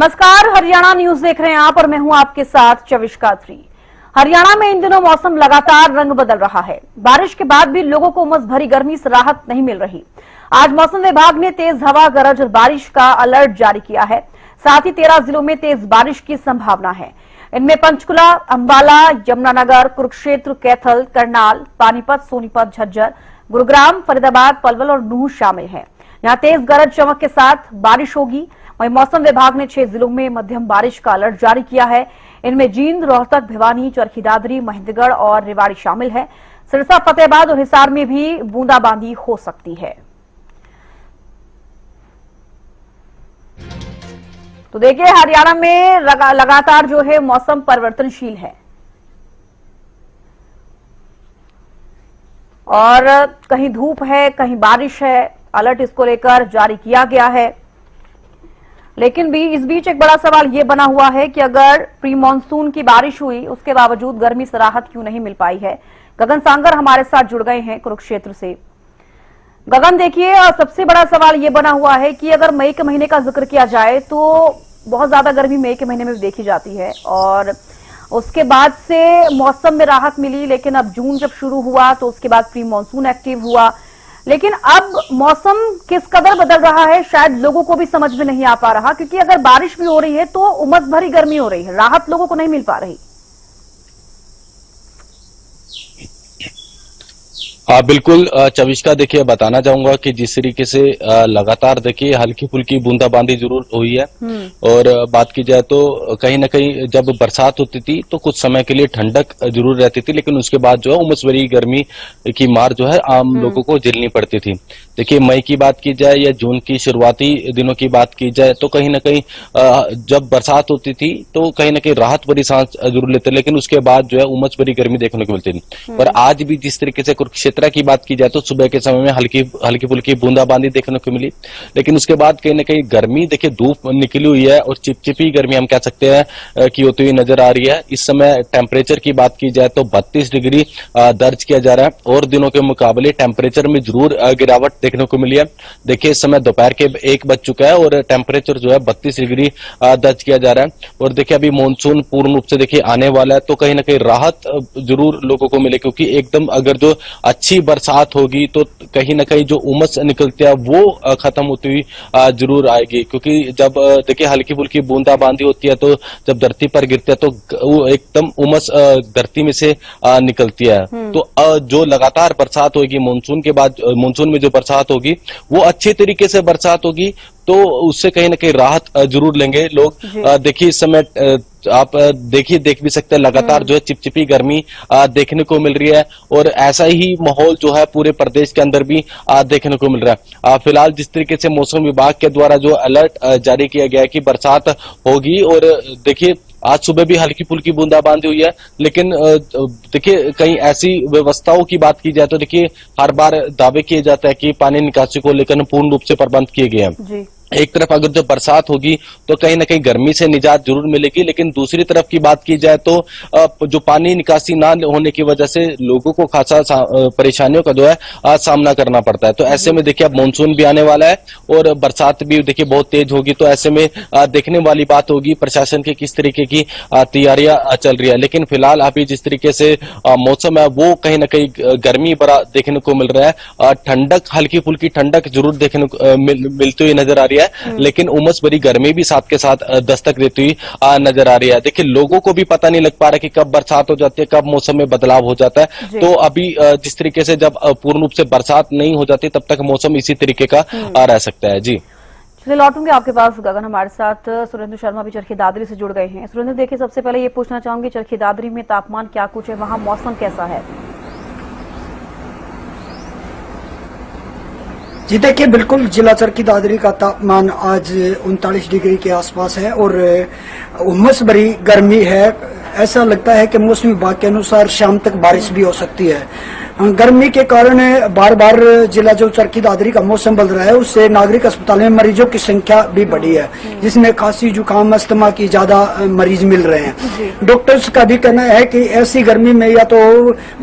नमस्कार, हरियाणा न्यूज देख रहे हैं आप और मैं हूं आपके साथ चविष्का थ्री। हरियाणा में इन दिनों मौसम लगातार रंग बदल रहा है। बारिश के बाद भी लोगों को उमस भरी गर्मी से राहत नहीं मिल रही। आज मौसम विभाग ने तेज हवा, गरज और बारिश का अलर्ट जारी किया है। साथ ही 13 जिलों में तेज बारिश की संभावना है। इनमें पंचकुला, अंबाला, यमुनानगर, कुरुक्षेत्र, कैथल, करनाल, पानीपत, सोनीपत, झज्जर, गुरुग्राम, फरीदाबाद, पलवल और नूंह शामिल है। यहाँ तेज गरज चमक के साथ बारिश होगी। वहीं मौसम विभाग ने 6 जिलों में मध्यम बारिश का अलर्ट जारी किया है। इनमें जींद, रोहतक, भिवानी, चरखी दादरी, महेंद्रगढ़ और रेवाड़ी शामिल है। सिरसा, फतेहाबाद और हिसार में भी बूंदाबांदी हो सकती है। तो देखिए, हरियाणा में लगातार जो है मौसम परिवर्तनशील है और कहीं धूप है, कहीं बारिश है। अलर्ट इसको लेकर जारी किया गया है। लेकिन भी इस बीच एक बड़ा सवाल यह बना हुआ है कि अगर प्री मानसून की बारिश हुई, उसके बावजूद गर्मी से राहत क्यों नहीं मिल पाई है। गगन सांगर हमारे साथ जुड़ गए हैं कुरुक्षेत्र से। गगन, देखिए, सबसे बड़ा सवाल यह बना हुआ है कि अगर मई के महीने का जिक्र किया जाए तो बहुत ज्यादा गर्मी मई के महीने में देखी जाती है और उसके बाद से मौसम में राहत मिली। लेकिन अब जून जब शुरू हुआ तो उसके बाद प्री मानसून एक्टिव हुआ। लेकिन अब मौसम किस कदर बदल रहा है शायद लोगों को भी समझ में नहीं आ पा रहा, क्योंकि अगर बारिश भी हो रही है तो उमस भरी गर्मी हो रही है, राहत लोगों को नहीं मिल पा रही। हाँ बिल्कुल चविष्का, देखिए बताना चाहूंगा कि जिस तरीके से लगातार देखिए हल्की फुल्की बूंदाबांदी जरूर हुई है। और बात की जाए तो कहीं ना कहीं जब बरसात होती थी तो कुछ समय के लिए ठंडक जरूर रहती थी, लेकिन उसके बाद जो है उमस भरी गर्मी की मार जो है आम लोगों को झेलनी पड़ती थी। देखिए, मई की बात की जाए या जून की शुरुआती दिनों की बात की जाए तो कहीं ना कहीं जब बरसात होती थी तो कहीं ना कहीं राहत भरी सांस जरूर लेते, लेकिन उसके बाद जो है उमस भरी गर्मी देखने को मिलती थी। और आज भी जिस तरीके से कुरुक्षेत्र की बात की जाए तो सुबह के समय में हल्की फुल्की बूंदाबांदी देखने को मिली, लेकिन उसके बाद कहीं ना कहीं गर्मी, देखिए धूप निकली हुई है और चिपचिपी गर्मी हम कह सकते हैं कि होती हुई नजर आ रही है। इस समय टेम्परेचर की बात की जाए तो 32 डिग्री दर्ज किया जा रहा है और दिनों के मुकाबले टेम्परेचर में जरूर गिरावट देखने को मिली है। देखिए, इस समय दोपहर के 1 बज चुका है और टेम्परेचर जो है 32 डिग्री दर्ज किया जा रहा है। और देखिए, अभी मानसून पूर्ण रूप से देखिए आने वाला है तो कहीं ना कहीं राहत जरूर लोगों को मिले, क्योंकि एकदम अगर जो अच्छी बरसात होगी तो कहीं ना कहीं जो उमस निकलती है वो खत्म होती हुई जरूर आएगी। क्योंकि जब देखिए हल्की फुल्की बूंदाबांदी होती है तो जब धरती पर गिरती है तो वो एकदम उमस धरती में से निकलती है। तो जो लगातार बरसात होगी मानसून के बाद, मानसून में जो बरसात होगी वो अच्छे तरीके से बरसात होगी तो उससे कहीं ना कहीं राहत जरूर लेंगे लोग। देखिए, इस समय आप देख भी सकते हैं लगातार जो है चिपचिपी गर्मी देखने को मिल रही है और ऐसा ही माहौल जो है पूरे प्रदेश के अंदर भी देखने को मिल रहा है। फिलहाल जिस तरीके से मौसम विभाग के द्वारा जो अलर्ट जारी किया गया है कि बरसात होगी, और देखिए आज सुबह भी हल्की फुल्की बूंदाबांदी हुई है, लेकिन देखिए कहीं ऐसी व्यवस्थाओं की बात की जाए तो देखिए हर बार दावे किए जाते हैं कि पानी निकासी को लेकर पूर्ण रूप से प्रबंध किए गए हैं। एक तरफ अगर जो बरसात होगी तो कहीं ना कहीं गर्मी से निजात जरूर मिलेगी, लेकिन दूसरी तरफ की बात की जाए तो जो पानी निकासी ना होने की वजह से लोगों को खासा परेशानियों का जो है सामना करना पड़ता है। तो ऐसे में देखिए अब मानसून भी आने वाला है और बरसात भी देखिए बहुत तेज होगी, तो ऐसे में देखने वाली बात होगी प्रशासन की किस तरीके की तैयारियां चल रही है। लेकिन फिलहाल अभी जिस तरीके से मौसम है वो कहीं ना कहीं गर्मी भरा देखने को मिल रहा है। ठंडक, हल्की फुल्की ठंडक जरूर देखने को मिलती हुई नजर आ रही है, लेकिन उमस भरी गर्मी भी साथ के साथ दस्तक देती हुई नजर आ रही है। देखिए, लोगों को भी पता नहीं लग पा रहा कि कब बरसात हो जाती है, कब मौसम में बदलाव हो जाता है। तो अभी जिस तरीके से जब पूर्ण रूप से बरसात नहीं हो जाती तब तक मौसम इसी तरीके का रह सकता है। जी चलिए, लौटूंगे आपके पास गगन। हमारे साथ सुरेंद्र शर्मा भी चरखी दादरी से जुड़ गए हैं। सुरेंद्र, देखिए सबसे पहले ये पूछना चाहूंगी, चरखी दादरी में तापमान क्या कुछ है, वहां मौसम कैसा है? जी देखिए, बिल्कुल जिला चरखी दादरी का तापमान आज 39 डिग्री के आसपास है और उमस भरी गर्मी है। ऐसा लगता है कि मौसम विभाग के अनुसार शाम तक बारिश भी हो सकती है। गर्मी के कारण बार बार जिला जो चरखी दादरी का मौसम बदल रहा है, उससे नागरिक अस्पताल में मरीजों की संख्या भी बढ़ी है, जिसमें खांसी जुकाम अस्थमा की ज्यादा मरीज मिल रहे हैं। डॉक्टर्स का भी कहना है कि ऐसी गर्मी में या तो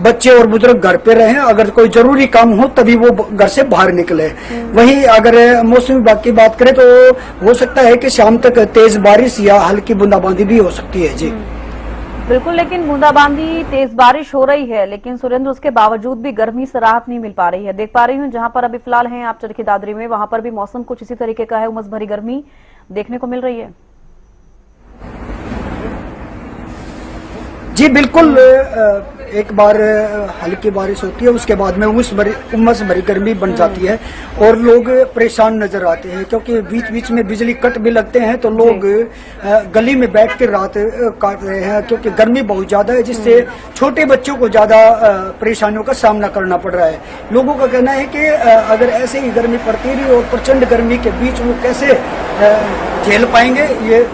बच्चे और बुजुर्ग घर पे रहें, अगर कोई जरूरी काम हो तभी वो घर से बाहर निकले। वहीं अगर मौसम विभाग की बात करें तो हो सकता है कि शाम तक तेज बारिश या हल्की बूंदाबांदी भी हो सकती है। जी बिल्कुल, लेकिन बूंदाबांदी तेज बारिश हो रही है, लेकिन सुरेंद्र उसके बावजूद भी गर्मी से राहत नहीं मिल पा रही है। देख पा रही हूँ जहां पर अभी फिलहाल हैं आप चरखी दादरी में, वहां पर भी मौसम कुछ इसी तरीके का है, उमस भरी गर्मी देखने को मिल रही है। जी बिल्कुल, एक बार हल्की बारिश होती है, उसके बाद में उमस भरी गर्मी बन जाती है और लोग परेशान नजर आते हैं, क्योंकि बीच बीच में बिजली कट भी लगते हैं, तो लोग गली में बैठ कर रात काट रहे हैं, क्योंकि गर्मी बहुत ज्यादा है, जिससे छोटे बच्चों को ज्यादा परेशानियों का सामना करना पड़ रहा है। लोगों का कहना है कि अगर ऐसे ही गर्मी पड़ती रही और प्रचंड गर्मी के बीच वो कैसे झेल पाएंगे, ये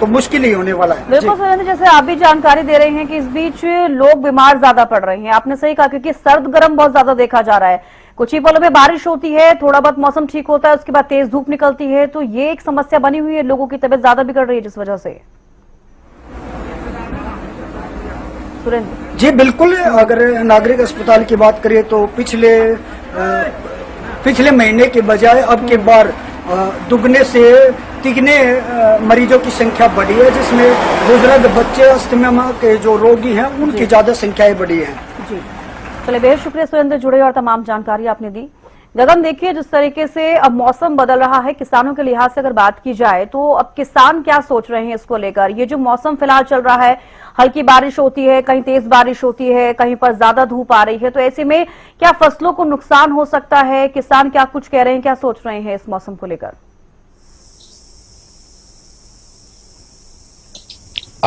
तो मुश्किल ही होने वाला है। बिल्कुल सुरेंद्र, जैसे आप भी जानकारी दे रहे हैं कि इस बीच लोग बीमार ज्यादा पड़ रहे हैं, आपने सही कहा, क्योंकि सर्द गर्म बहुत ज्यादा देखा जा रहा है। कुछ ही पलों में बारिश होती है, थोड़ा बहुत मौसम ठीक होता है, उसके बाद तेज धूप निकलती है, तो ये एक समस्या बनी हुई है, लोगों की तबीयत ज्यादा बिगड़ रही है जिस वजह से। सुरेंद्र जी बिल्कुल, अगर नागरिक अस्पताल की बात करें तो पिछले महीने के बजाय अब की बार दुगने से तिगने मरीजों की संख्या बढ़ी है, जिसमें बुजुर्ग, बच्चे, अस्थमा के जो रोगी हैं उनकी ज्यादा संख्याएं बढ़ी है। जी चलिए, बेहद शुक्रिया सुरेंद्र, जुड़े और तमाम जानकारी आपने दी। गगन, देखिए जिस तरीके से अब मौसम बदल रहा है, किसानों के लिहाज से अगर बात की जाए तो अब किसान क्या सोच रहे हैं इसको लेकर? ये जो मौसम फिलहाल चल रहा है, हल्की बारिश होती है, कहीं तेज बारिश होती है, कहीं पर ज्यादा धूप आ रही है, तो ऐसे में क्या फसलों को नुकसान हो सकता है? किसान क्या कुछ कह रहे हैं, क्या सोच रहे हैं इस मौसम को लेकर?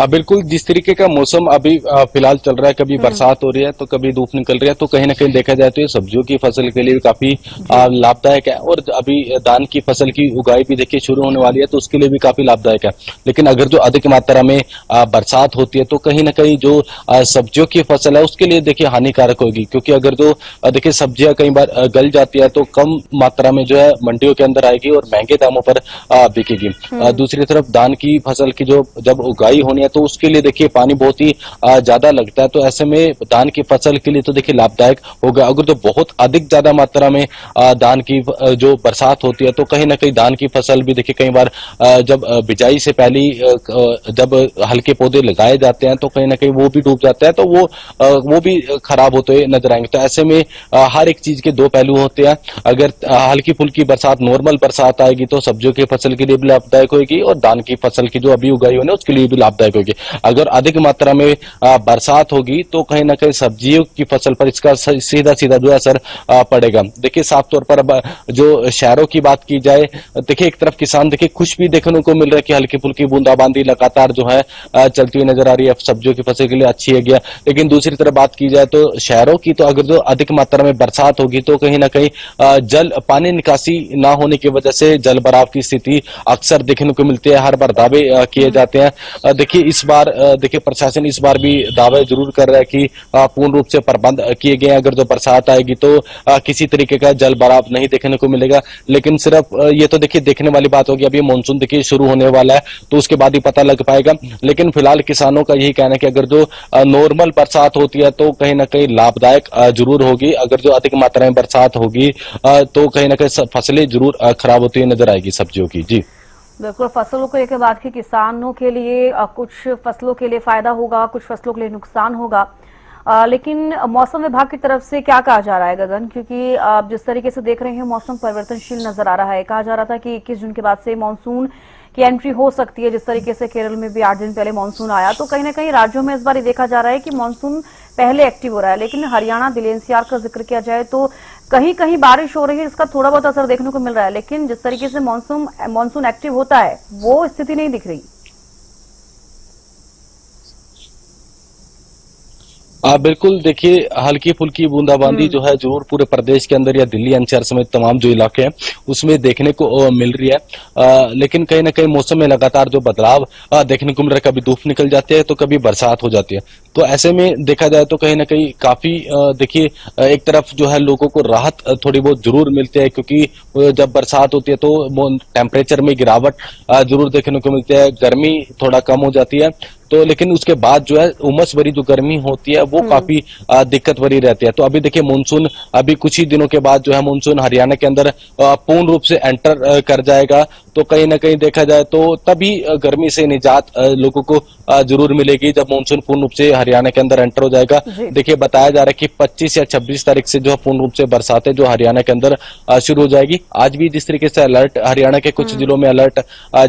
बिल्कुल, जिस तरीके का मौसम अभी फिलहाल चल रहा है, कभी बरसात हो रही है तो कभी धूप निकल रही है, तो कहीं ना कहीं देखा जाए तो ये सब्जियों की फसल के लिए काफी लाभदायक है। और अभी धान की फसल की उगाई भी देखिए शुरू होने वाली है, तो उसके लिए भी काफी लाभदायक है। लेकिन अगर जो अधिक मात्रा में बरसात होती है तो कहीं ना कहीं जो सब्जियों की फसल है उसके लिए देखिए हानिकारक होगी, क्योंकि अगर जो देखिए सब्जियां कई बार गल जाती है तो कम मात्रा में जो है मंडियों के अंदर आएगी और महंगे दामों पर बिकेगी। दूसरी तरफ धान की फसल की जो जब उगाई होनी है तो उसके लिए देखिए पानी बहुत ही ज्यादा लगता है, तो ऐसे में धान की फसल के लिए तो देखिए लाभदायक होगा। अगर तो बहुत अधिक ज्यादा मात्रा में धान की जो बरसात होती है तो कहीं ना कहीं धान की फसल भी देखिए कई बार जब बिजाई से पहले जब हल्के पौधे लगाए जाते हैं तो कहीं ना कहीं वो भी डूब जाता है, तो वो भी खराब होते हुए नजर आएंगे। तो ऐसे में हर एक चीज के दो पहलू होते हैं। अगर हल्की फुल्की बरसात, नॉर्मल बरसात आएगी तो सब्जियों की फसल के लिए भी लाभदायक होगी और धान की फसल की जो अभी उगाई होनी है उसके लिए भी लाभदायक होगी। अगर अधिक मात्रा में बरसात होगी तो कहीं ना कहीं सब्जियों की फसल पर इसका सीधा सीधा जो असर पड़ेगा। देखिए साफ तौर पर अब जो शहरों की बात की जाए, देखिए एक तरफ किसान देखिए खुश भी देखने को मिल रहा है कि हल्की फुल्की बूंदाबांदी लगातार जो है चलती हुई नजर आ रही है, सब्जियों की फसल के लिए अच्छी है गया। लेकिन दूसरी तरफ बात की जाए तो शहरों की, तो अगर जो अधिक मात्रा में बरसात होगी तो कहीं ना कहीं पानी निकासी ना होने की वजह से जल भराव की स्थिति अक्सर देखने को मिलती है। हर बार दावे किए जाते हैं। देखिए इस बार देखिए प्रशासन इस बार भी दावे जरूर कर रहा है कि पूर्ण रूप से प्रबंध किए गए हैं, अगर जो बरसात आएगी तो किसी तरीके का जल भराव नहीं देखने को मिलेगा। लेकिन सिर्फ ये तो देखिए देखने वाली बात होगी, अभी मानसून देखिए शुरू होने वाला है तो उसके बाद ही पता लग पाएगा। लेकिन फिलहाल किसानों का यही कहना है कि अगर जो नॉर्मल बरसात होती है तो कहीं ना कहीं लाभदायक जरूर होगी, अगर जो अधिक मात्रा में बरसात होगी तो कहीं ना कहीं फसलें जरूर खराब होती हुई नजर आएगी सब्जियों की। जी बिल्कुल, फसलों को लेकर बात की, किसानों के लिए कुछ फसलों के लिए फायदा होगा, कुछ फसलों के लिए नुकसान होगा। लेकिन मौसम विभाग की तरफ से क्या कहा जा रहा है गगन? क्योंकि आप जिस तरीके से देख रहे हैं मौसम परिवर्तनशील नजर आ रहा है। कहा जा रहा था कि 21 जून के बाद से मानसून की एंट्री हो सकती है, जिस तरीके से केरल में भी 8 दिन पहले मानसून आया, तो कहीं ना कहीं राज्यों में इस बार देखा जा रहा है कि मानसून पहले एक्टिव हो रहा है। लेकिन हरियाणा, दिल्ली एनसीआर का जिक्र किया जाए तो कहीं कहीं बारिश हो रही है, इसका थोड़ा बहुत असर देखने को मिल रहा है, लेकिन जिस तरीके से मानसून एक्टिव होता है वो स्थिति नहीं दिख रही। बिल्कुल देखिए, हल्की फुल्की बूंदाबांदी जो है जरूर पूरे प्रदेश के अंदर या दिल्ली एनसीआर समेत तमाम जो इलाके हैं उसमें देखने को मिल रही है। लेकिन कहीं ना कहीं मौसम में लगातार जो बदलाव देखने को मिल रहा है, कभी धूप निकल जाती है तो कभी बरसात हो जाती है। तो ऐसे में देखा जाए तो कहीं ना कहीं काफी देखिए एक तरफ जो है लोगों को राहत थोड़ी बहुत जरूर मिलती है, क्योंकि जब बरसात होती है तो टेम्परेचर में गिरावट जरूर देखने को मिलती है, गर्मी थोड़ा कम हो जाती है। तो लेकिन उसके बाद जो है उमस भरी जो गर्मी होती है वो काफी दिक्कत भरी रहती है। तो अभी देखिए मानसून अभी कुछ ही दिनों के बाद जो है मानसून हरियाणा के अंदर पूर्ण रूप से एंटर कर जाएगा। तो कहीं ना कहीं देखा जाए तो तभी गर्मी से निजात लोगों को जरूर मिलेगी जब मानसून पूर्ण रूप से हरियाणा के अंदर एंटर हो जाएगा। देखिए बताया जा रहा है कि 25 या 26 तारीख से जो है पूर्ण रूप से बरसातें जो हरियाणा के अंदर शुरू हो जाएगी। आज भी जिस तरीके से अलर्ट हरियाणा के कुछ जिलों में अलर्ट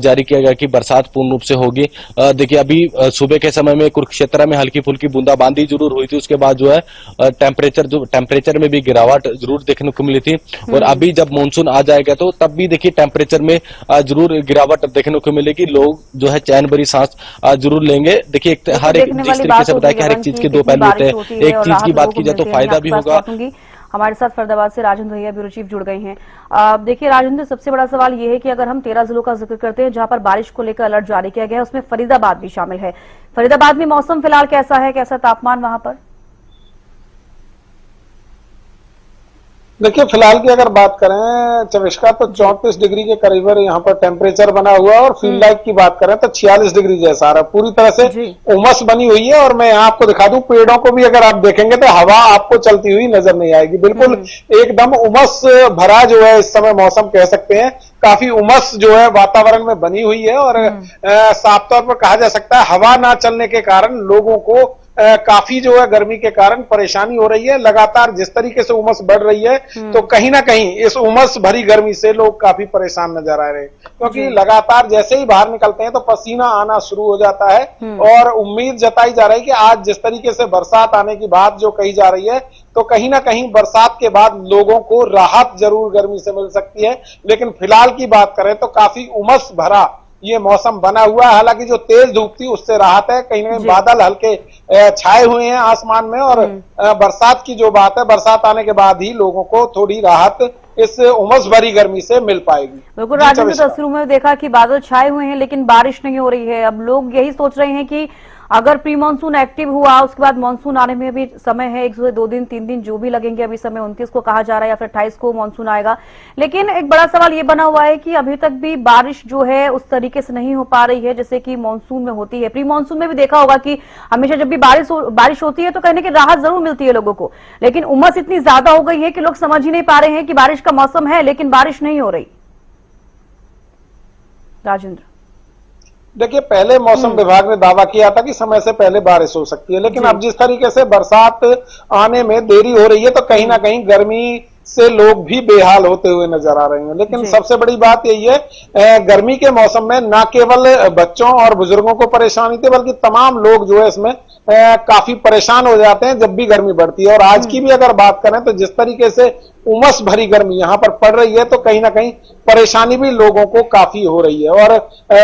जारी किया गया कि बरसात पूर्ण रूप से होगी। देखिए अभी सुबह के समय में कुरुक्षेत्र में हल्की फुल्की बूंदाबांदी जरूर हुई थी, उसके बाद जो है टेम्परेचर में भी गिरावट जरूर देखने को मिली थी। और अभी जब मानसून आ जाएगा तो तब भी देखिए टेम्परेचर में जरूर गिरावट देखने को मिलेगी। लोग जो है चैन भरी सांस जरूर लेंगे। देखिए हर एक जिस तरीके से बताया कि हर एक चीज के दो पहलू होते हैं, एक चीज की बात की जाए तो फायदा भी होगा। हमारे साथ फरीदाबाद से राजेंद्र भैया ब्यूरो चीफ जुड़ गए हैं। देखिए राजेंद्र, सबसे बड़ा सवाल ये है कि अगर हम 13 जिलों का जिक्र करते हैं जहां पर बारिश को लेकर अलर्ट जारी किया गया है, उसमें फरीदाबाद भी शामिल है। फरीदाबाद में मौसम फिलहाल कैसा है, कैसा तापमान वहां पर? देखिए फिलहाल की अगर बात करें चविष्का तो 34 डिग्री के करीब यहाँ पर टेम्परेचर बना हुआ है, और फील लाइक की बात करें तो 46 डिग्री जैसा आ रहा है। पूरी तरह से उमस बनी हुई है। और मैं यहाँ आपको दिखा दूं, पेड़ों को भी अगर आप देखेंगे तो हवा आपको चलती हुई नजर नहीं आएगी। बिल्कुल एकदम उमस भरा जो है इस समय मौसम कह सकते हैं। काफी उमस जो है वातावरण में बनी हुई है, और साफ तौर पर कहा जा सकता है हवा ना चलने के कारण लोगों को काफी जो है गर्मी के कारण परेशानी हो रही है। लगातार जिस तरीके से उमस बढ़ रही है तो कहीं ना कहीं इस उमस भरी गर्मी से लोग काफी परेशान नजर आ रहे हैं, क्योंकि लगातार जैसे ही बाहर निकलते हैं तो पसीना आना शुरू हो जाता है। और उम्मीद जताई जा रही है कि आज जिस तरीके से बरसात आने की बात जो कही जा रही है, तो कहीं ना कहीं बरसात के बाद लोगों को राहत जरूर गर्मी से मिल सकती है। लेकिन फिलहाल की बात करें तो काफी उमस भरा ये मौसम बना हुआ है। हालांकि जो तेज धूप थी उससे राहत है, कहीं ना कहीं बादल हल्के छाए हुए हैं आसमान में। और बरसात की जो बात है, बरसात आने के बाद ही लोगों को थोड़ी राहत इस उमस भरी गर्मी से मिल पाएगी। बिल्कुल राजेंद्र, तस्वीरों में देखा कि बादल छाए हुए हैं लेकिन बारिश नहीं हो रही है। अब लोग यही सोच रहे हैं कि अगर प्री मानसून एक्टिव हुआ उसके बाद मानसून आने में भी समय है, 1 से 2 दिन 3 दिन जो भी लगेंगे। अभी समय 29 को कहा जा रहा है या फिर 28 को मानसून आएगा। लेकिन एक बड़ा सवाल ये बना हुआ है कि अभी तक भी बारिश जो है उस तरीके से नहीं हो पा रही है जैसे कि मानसून में होती है। प्री मानसून में भी देखा होगा कि हमेशा जब भी बारिश होती है तो कहने की राहत जरूर मिलती है लोगों को, लेकिन उमस इतनी ज्यादा हो गई है कि लोग समझ ही नहीं पा रहे हैं कि बारिश का मौसम है लेकिन बारिश नहीं हो रही। राजेंद्र, देखिए पहले मौसम विभाग ने दावा किया था कि समय से पहले बारिश हो सकती है, लेकिन अब जिस तरीके से बरसात आने में देरी हो रही है तो कहीं ना कहीं गर्मी से लोग भी बेहाल होते हुए नजर आ रहे हैं। लेकिन सबसे बड़ी बात यही है, गर्मी के मौसम में न केवल बच्चों और बुजुर्गों को परेशानी थी बल्कि तमाम लोग जो है इसमें काफी परेशान हो जाते हैं जब भी गर्मी बढ़ती है। और आज की भी अगर बात करें तो जिस तरीके से उमस भरी गर्मी यहाँ पर पड़ रही है तो कहीं ना कहीं परेशानी भी लोगों को काफी हो रही है। और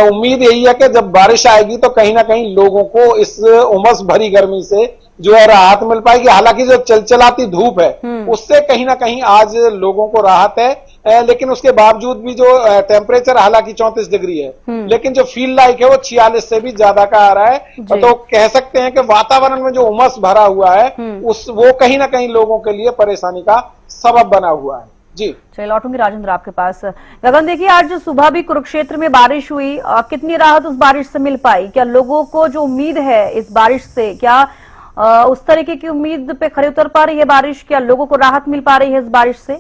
उम्मीद यही है कि जब बारिश आएगी तो कहीं ना कहीं लोगों को इस उमस भरी गर्मी से जो है राहत मिल पाएगी। हालांकि जो चलचलाती धूप है उससे कहीं ना कहीं आज लोगों को राहत है, लेकिन उसके बावजूद भी जो टेम्परेचर हालांकि 34 डिग्री है, लेकिन जो फील लाइक है वो 46 से भी ज्यादा का आ रहा है। तो कह सकते हैं कि वातावरण में जो उमस भरा हुआ है वो कहीं ना कहीं लोगों के लिए परेशानी का सबब बना हुआ है। जी चलिए लौटूंगी राजेंद्र आपके पास। गगन, देखिए आज सुबह भी कुरुक्षेत्र में बारिश हुई, कितनी राहत उस बारिश से मिल पाई? क्या लोगों को जो उम्मीद है इस बारिश से, क्या उस तरीके की उम्मीद पे खरे उतर पा रही है बारिश? क्या लोगों को राहत मिल पा रही है इस बारिश से?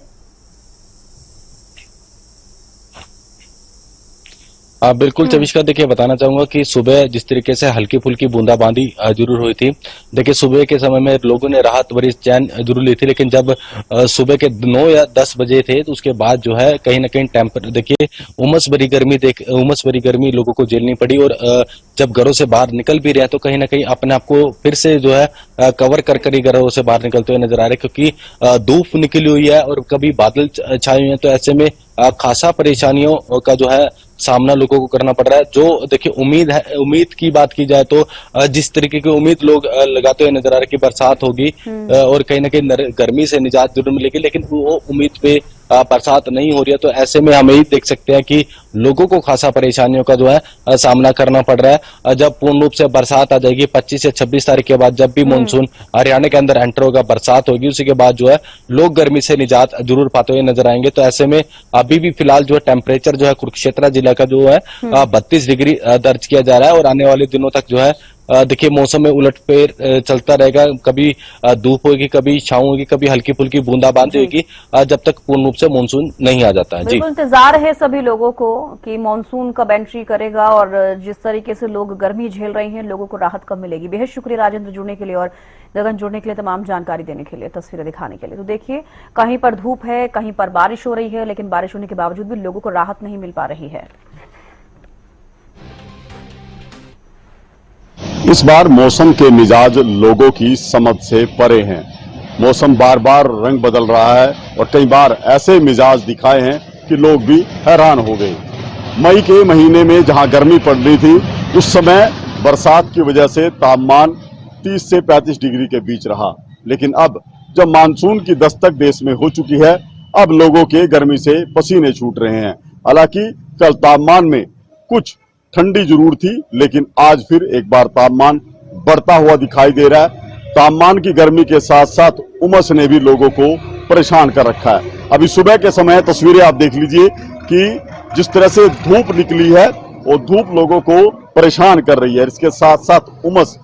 बिल्कुल चविष्का, देखिए बताना चाहूंगा कि सुबह जिस तरीके से हल्की फुल्की बूंदाबांदी जरूर हुई थी। देखिए सुबह के समय में लोगों ने राहत भरी चैन जरूर ली थी, लेकिन जब सुबह के 9 या 10 बजे थे तो उसके बाद जो है कहीं ना कहीं देखिए उमस भरी गर्मी लोगों को झेलनी पड़ी। और जब घरों से बाहर निकल भी रहे हैं तो कहीं ना कहीं अपने आप को फिर से जो है कवर कर ही घरों से बाहर निकलते हुए नजर आ रहे हैं, क्योंकि धूप निकली हुई है और कभी बादल छाए हुए हैं। तो ऐसे में खासा परेशानियों का जो है सामना लोगों को करना पड़ रहा है। जो देखिए उम्मीद की बात की जाए तो जिस तरीके की उम्मीद लोग लगाते हुए नजर आ रहे कि बरसात होगी और कहीं ना कहीं गर्मी से निजात जरूर मिलेगी, लेकिन वो उम्मीद पे बरसात नहीं हो रही है। तो ऐसे में हम यही देख सकते हैं कि लोगों को खासा परेशानियों का जो है सामना करना पड़ रहा है। जब पूर्ण रूप से बरसात आ जाएगी 25 से 26 तारीख के बाद, जब भी मानसून हरियाणा के अंदर एंटर होगा, बरसात होगी, उसी के बाद जो है लोग गर्मी से निजात जरूर पाते हुए नजर आएंगे। तो ऐसे में अभी भी फिलहाल जो है टेम्परेचर जो है कुरुक्षेत्र जिला का जो है 32 डिग्री दर्ज किया जा रहा है और आने वाले दिनों तक जो है देखिए मौसम में उलटफेर चलता रहेगा। कभी धूप होगी, कभी छांव होगी, कभी हल्की फुल्की बूंदाबांदी होगी, जब तक पूर्ण रूप से मानसून नहीं आ जाता है। जी, बिल्कुल इंतजार है सभी लोगों को कि मानसून कब एंट्री करेगा और जिस तरीके से लोग गर्मी झेल रही हैं, लोगों को राहत कब मिलेगी। बेहद शुक्रिया राजेंद्र जुड़ने के लिए और गगन जुड़ने के लिए, तमाम जानकारी देने के लिए, तस्वीरें दिखाने के लिए। तो देखिए, कहीं पर धूप है, कहीं पर बारिश हो रही है, लेकिन बारिश होने के बावजूद भी लोगों को राहत नहीं मिल पा रही है। इस बार मौसम के मिजाज लोगों की समझ से परे हैं। मौसम बार बार रंग बदल रहा है और कई बार ऐसे मिजाज दिखाए हैं कि लोग भी हैरान हो गए। मई के महीने में जहां गर्मी पड़ रही थी, उस समय बरसात की वजह से तापमान 30 से 35 डिग्री के बीच रहा, लेकिन अब जब मानसून की दस्तक देश में हो चुकी है, अब लोगों के गर्मी से पसीने छूट रहे हैं। हालांकि कल तापमान में कुछ ठंडी जरूर थी, लेकिन आज फिर एक बार तापमान बढ़ता हुआ दिखाई दे रहा है। तापमान की गर्मी के साथ साथ उमस ने भी लोगों को परेशान कर रखा है। अभी सुबह के समय तस्वीरें आप देख लीजिए कि जिस तरह से धूप निकली है, वो धूप लोगों को परेशान कर रही है। इसके साथ साथ उमस,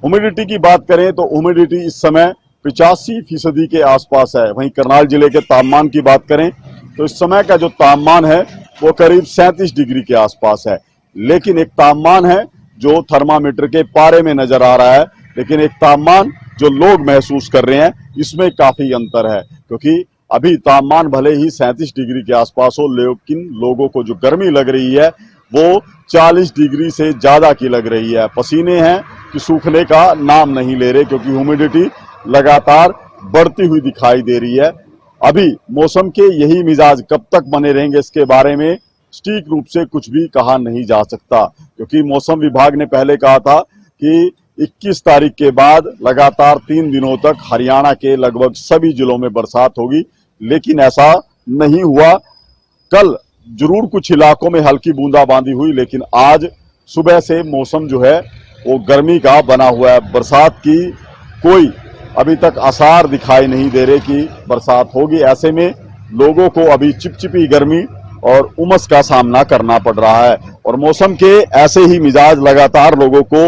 ह्यूमिडिटी की बात करें तो ह्यूमिडिटी इस समय 85% के आसपास है। वहीं करनाल जिले के तापमान की बात करें तो इस समय का जो तापमान है वो करीब 37 डिग्री के आसपास है। लेकिन एक तापमान है जो थर्मामीटर के पारे में नजर आ रहा है, लेकिन एक तापमान जो लोग महसूस कर रहे हैं, इसमें काफी अंतर है। क्योंकि अभी तापमान भले ही 37 डिग्री के आसपास हो, लेकिन लोगों को जो गर्मी लग रही है वो 40 डिग्री से ज्यादा की लग रही है। पसीने हैं कि सूखने का नाम नहीं ले रहे, क्योंकि ह्यूमिडिटी लगातार बढ़ती हुई दिखाई दे रही है। अभी मौसम के यही मिजाज कब तक बने रहेंगे, इसके बारे में सटीक रूप से कुछ भी कहा नहीं जा सकता, क्योंकि मौसम विभाग ने पहले कहा था कि 21 तारीख के बाद लगातार 3 दिनों तक हरियाणा के लगभग सभी जिलों में बरसात होगी, लेकिन ऐसा नहीं हुआ। कल जरूर कुछ इलाकों में हल्की बूंदाबांदी हुई, लेकिन आज सुबह से मौसम जो है वो गर्मी का बना हुआ है। बरसात की कोई अभी तक आसार दिखाई नहीं दे रहे कि बरसात होगी। ऐसे में लोगों को अभी चिपचिपी गर्मी और उमस का सामना करना पड़ रहा है और मौसम के ऐसे ही मिजाज लगातार लोगों को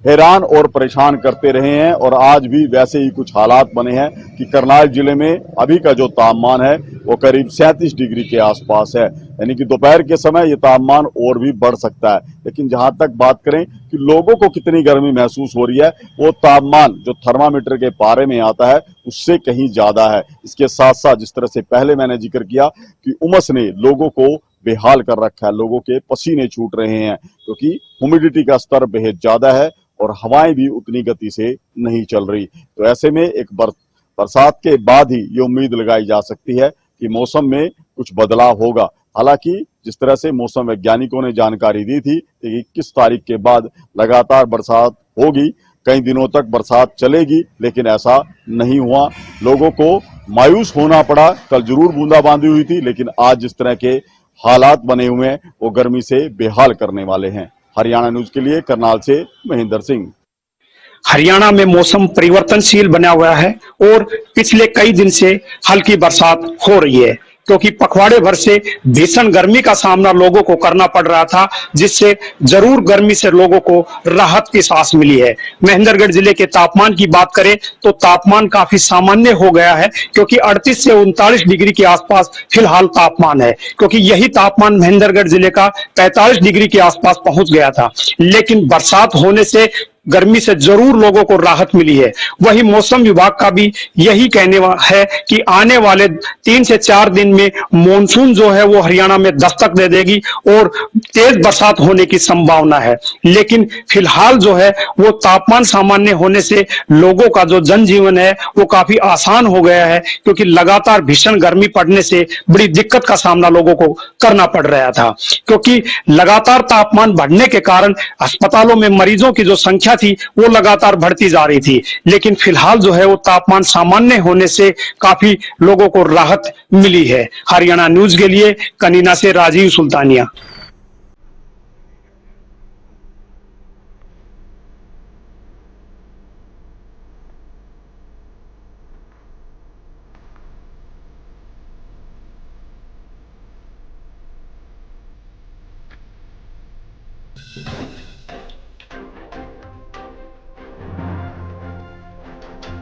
हैरान और परेशान करते रहे हैं और आज भी वैसे ही कुछ हालात बने हैं कि करनाल जिले में अभी का जो तापमान है वो करीब 37 डिग्री के आसपास है। यानी कि दोपहर के समय ये तापमान और भी बढ़ सकता है। लेकिन जहां तक बात करें कि लोगों को कितनी गर्मी महसूस हो रही है, वो तापमान जो थर्मामीटर के पारे में आता है उससे कहीं ज्यादा है। इसके साथ साथ जिस तरह से पहले मैंने जिक्र किया कि उमस ने लोगों को बेहाल कर रखा है, लोगों के पसीने छूट रहे हैं, क्योंकि ह्यूमिडिटी का स्तर बेहद ज्यादा है और हवाएं भी उतनी गति से नहीं चल रही। तो ऐसे में एक बरसात के बाद ही ये उम्मीद लगाई जा सकती है कि मौसम में कुछ बदलाव होगा। हालांकि जिस तरह से मौसम वैज्ञानिकों ने जानकारी दी थी कि 21 तारीख के बाद लगातार बरसात होगी, कई दिनों तक बरसात चलेगी, लेकिन ऐसा नहीं हुआ। लोगों को मायूस होना पड़ा। कल जरूर बूंदाबांदी हुई थी, लेकिन आज जिस तरह के हालात बने हुए हैं वो गर्मी से बेहाल करने वाले हैं। हरियाणा न्यूज के लिए करनाल से महेंद्र सिंह। हरियाणा में मौसम परिवर्तनशील बना हुआ है और पिछले कई दिन से हल्की बरसात हो रही है, क्योंकि पखवाड़े भर से भीषण गर्मी का सामना लोगों को करना पड़ रहा था, जिससे जरूर गर्मी से लोगों को राहत की सांस मिली है। महेंद्रगढ़ जिले के तापमान की बात करें तो तापमान काफी सामान्य हो गया है, क्योंकि 38 से 39 डिग्री के आसपास फिलहाल तापमान है, क्योंकि यही तापमान महेंद्रगढ़ जिले का 45 डिग्री के आसपास पहुंच गया था। लेकिन बरसात होने से गर्मी से जरूर लोगों को राहत मिली है। वही मौसम विभाग का भी यही कहने है कि आने वाले 3 से 4 दिन में मॉनसून जो है वो हरियाणा में दस्तक दे देगी और तेज बरसात होने की संभावना है। लेकिन फिलहाल जो है वो तापमान सामान्य होने से लोगों का जो जनजीवन है वो काफी आसान हो गया है, क्योंकि लगातार भीषण गर्मी पड़ने से बड़ी दिक्कत का सामना लोगों को करना पड़ रहा था। क्योंकि लगातार तापमान बढ़ने के कारण अस्पतालों में मरीजों की जो संख्या थी वो लगातार बढ़ती जा रही थी, लेकिन फिलहाल जो है वो तापमान सामान्य होने से काफी लोगों को राहत मिली है। हरियाणा न्यूज के लिए कनीना से राजीव सुल्तानिया।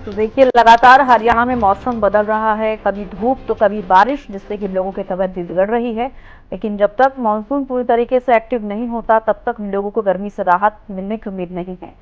तो देखिए, लगातार हरियाणा में मौसम बदल रहा है, कभी धूप तो कभी बारिश, जिससे कि लोगों की तबीयत बिगड़ रही है। लेकिन जब तक मॉनसून पूरी तरीके से एक्टिव नहीं होता तब तक लोगों को गर्मी से राहत मिलने की उम्मीद नहीं है।